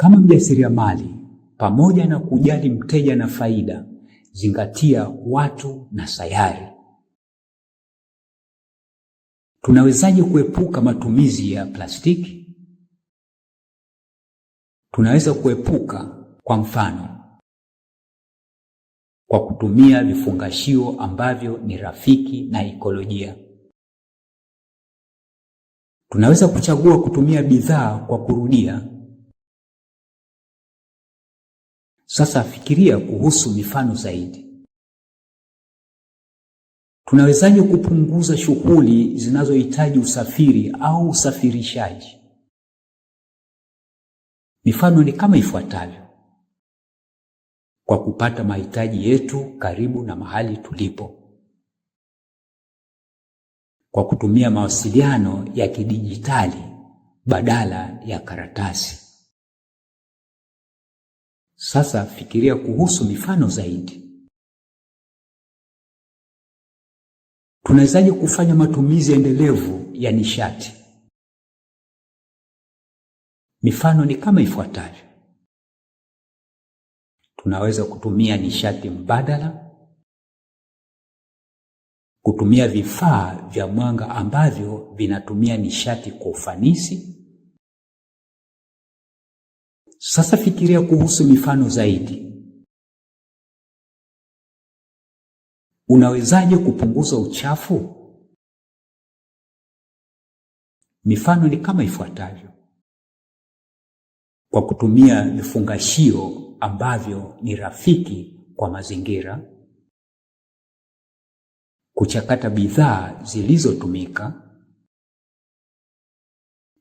Kama mjasiriamali, pamoja na kujali mteja na faida, zingatia watu na sayari. Tunawezaje kuepuka matumizi ya plastiki? Tunaweza kuepuka, kwa mfano, kwa kutumia vifungashio ambavyo ni rafiki na ekolojia. Tunaweza kuchagua kutumia bidhaa kwa kurudia. Sasa fikiria kuhusu mifano zaidi. Tunawezaje kupunguza shughuli zinazohitaji usafiri au usafirishaji? Mifano ni kama ifuatavyo: kwa kupata mahitaji yetu karibu na mahali tulipo, kwa kutumia mawasiliano ya kidijitali badala ya karatasi. Sasa fikiria kuhusu mifano zaidi. Tunawezaje kufanya matumizi endelevu ya nishati? Mifano ni kama ifuatavyo: tunaweza kutumia nishati mbadala, kutumia vifaa vya mwanga ambavyo vinatumia nishati kwa ufanisi. Sasa fikiria kuhusu mifano zaidi. Unawezaje kupunguza uchafu? Mifano ni kama ifuatavyo: kwa kutumia vifungashio ambavyo ni rafiki kwa mazingira, kuchakata bidhaa zilizotumika.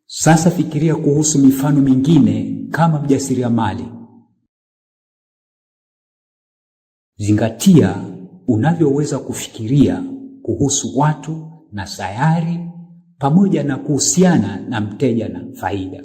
Sasa fikiria kuhusu mifano mingine kama mjasiriamali. Zingatia unavyoweza kufikiria kuhusu watu na sayari pamoja na kuhusiana na mteja na faida.